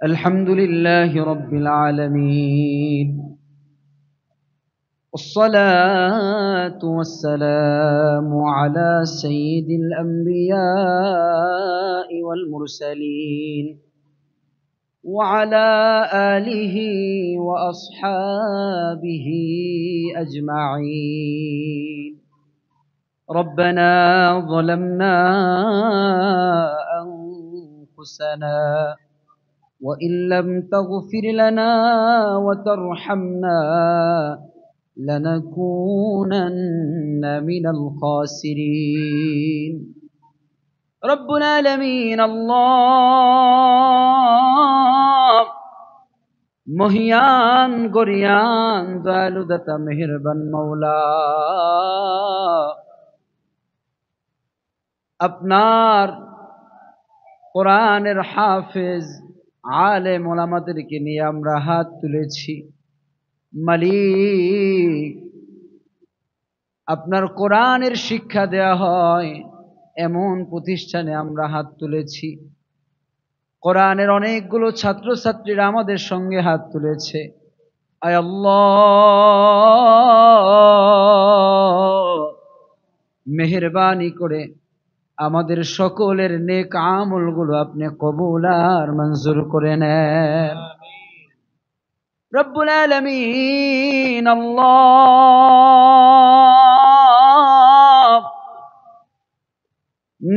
الحمد لله رب العالمين، والصلاة والسلام على سيد الأنبياء والمرسلين وعلى آله وأصحابه أجمعين. ربنا ظلمنا أنفسنا وإن لم تغفر لنا وترحمنا لنكونن من الخاسرين. رب العالمين الله মহিয়ান গরিয়ান দয়ালু দাতা মেহেরবান মওলা, আপনার কোরআনের হাফেজ আলেম ওলামাদেরকে নিয়ে আমরা হাত তুলেছি। মালিক, আপনার কোরআনের শিক্ষা দেয়া হয় এমন প্রতিষ্ঠানে আমরা হাত তুলেছি। কোরআনের অনেকগুলো ছাত্রছাত্রীরা আমাদের সঙ্গে হাত তুলেছে। আয় আল্লাহ, মেহেরবানি করে আমাদের সকলের নেক আমলগুলো আপনি কবুল আর মঞ্জুর করে নেন। রব্বুল আলামিন আল্লাহ,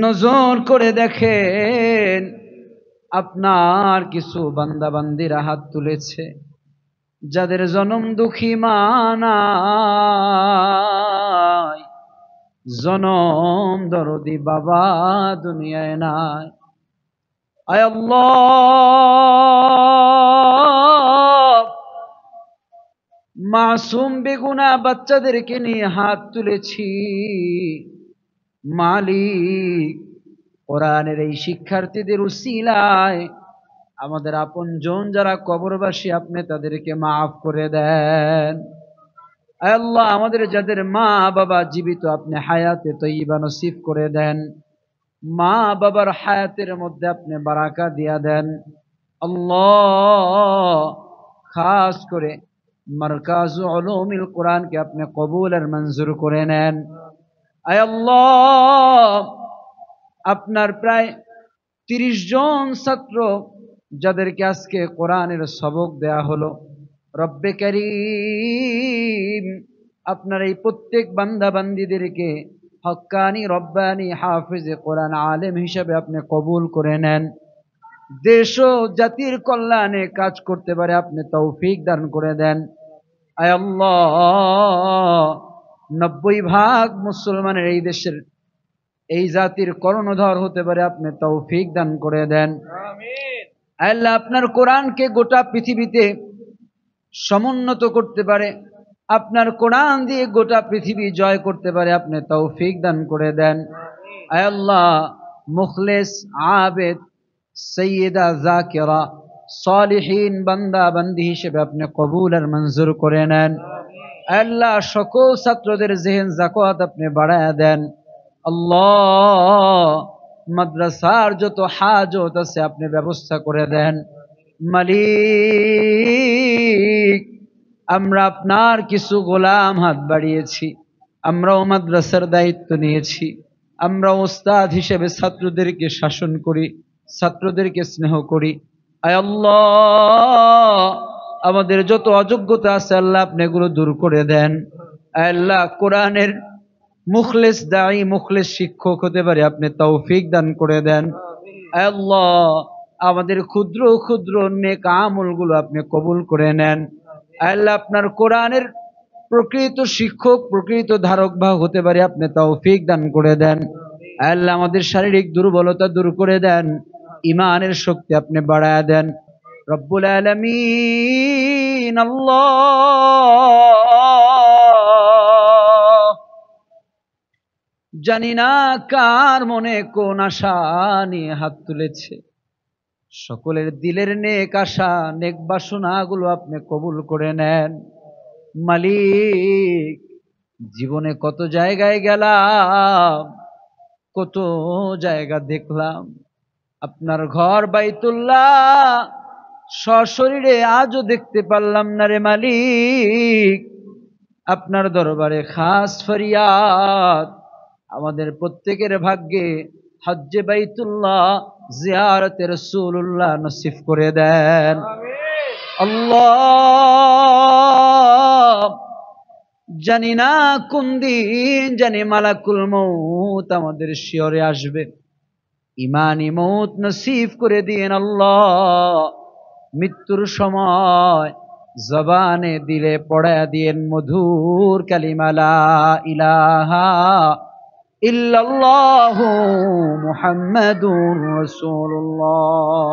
নজর করে দেখেন, আপনার কিছু বান্দা বান্দিরা হাত তুলেছে যাদের জনম দুঃখী মা নাই, জনম দরদি বাবা দুনিয়ায় নাই। আয় আল্লাহ, মাসুম বেগুনা বাচ্চাদেরকে নিয়ে হাত তুলেছি। মালিক, কোরআনের এই শিক্ষার্থীদের উসিলায় আমাদের আপনজন যারা কবরবাসী, আপনি তাদেরকে মাফ করে দেন। আয় আল্লাহ, আমাদের যাদের মা বাবা জীবিত, আপনি হায়াতে তয়্যিবা নসিব করে দেন। মা বাবার হায়াতের মধ্যে আপনি বারাকা দিয়া দেন। আল্লাহ, খাস করে মারকাজ উলুমিল কোরআনকে আপনি কবুল আর মঞ্জুর করে নেন। আয় আল্লাহ, আপনার প্রায় 30 জন ছাত্র যাদেরকে আজকে কোরআনের সবক দেয়া হলো, রব্বে করিম, আপনার এই প্রত্যেক বান্দা বান্দিদেরকে হক্কানি রব্বানি হাফিজে কোরআন আলেম হিসাবে আপনি কবুল করে নেন। দেশ ও জাতির কল্যাণে কাজ করতে পারে আপনি তৌফিক দান করে দেন। আয় আল্লাহ, 90% মুসলমানের এই দেশের এই জাতির কর্ণধর হতে পারে আপনি তৌফিক দান করে দেন। আল্লাহ, আপনার কোরআনকে গোটা পৃথিবীতে সমুন্নত করতে পারে, আপনার কোরআন দিয়ে গোটা পৃথিবী জয় করতে পারে আপনি তৌফিক দান করে দেন। আয় আল্লাহ, মুখলেস আবেদ সৈয়দা জাকিরা সালিহিন বান্দা বান্দি হিসেবে আপনি কবুল আর মঞ্জুর করে নেন। আল্লাহ, সকল ছাত্রদের জেহেন জাকাত আপনি বাড়ায়া দেন। আল্লাহ, মাদ্রাসার যত হাজত আছে আপনি ব্যবস্থা করে দেন। মালিক, আমরা আপনার কিছু গোলাম হাত বাড়িয়েছি, আমরাও মাদ্রাসার দায়িত্ব নিয়েছি, আমরা ওস্তাদ হিসেবে ছাত্রদেরকে শাসন করি, ছাত্রদেরকে স্নেহ করি। আয় আল্লাহ, আমাদের যত অযোগ্যতা আছে আল্লাহ আপনি এগুলো দূর করে দেন। আয় আল্লাহ, কোরআনের মুখলেস দায়ী মুখলেস শিক্ষক হতে পারে আপনি তৌফিক দান করে দেন। আয় আল্লাহ, আমাদের ক্ষুদ্র ক্ষুদ্র নেক আমলগুলো আপনি কবুল করে নেন। আয় আল্লাহ, আপনার কোরআনের প্রকৃত শিক্ষক প্রকৃত ধারক বাহক হতে পারে আপনি তৌফিক দান করে দেন। আয় আল্লাহ, আমাদের শারীরিক দুর্বলতা দূর করে দেন, ইমানের শক্তি আপনি বাড়ায়া দেন। রব্বুল আলামিন আল্লাহ, জানি না কার মনে কোন আশা নিয়ে হাত তুলেছে, সকলের দিলের নেক আশা নেক বাসনাগুলো আপনি কবুল করে নেন। মালিক, জীবনে কত জায়গায় গেলাম, কত জায়গা দেখলাম, আপনার ঘর বাইতুল্লাহ সশরীরে আজও দেখতে পারলাম না রে মালিক। আপনার দরবারে খাস ফরিয়াদ, আমাদের প্রত্যেকের ভাগ্যে হজ্জে বাইতুল্লাহ জিয়ারতে রাসূলুল্লাহ নসিব করে দেন। আল্লাহ, জানি না কোন দিন জানি মালাকুল মউত আমাদের শিয়রে আসবে, ইমানি মউত নসিব করে দিন আল্লাহ। মৃত্যুর সময় জবানে দিলে পড়া দিয়েন মধুর কালিমা লা ইলাহা ইল্লাল্লাহু মুহাম্মাদুর রাসূলুল্লাহ।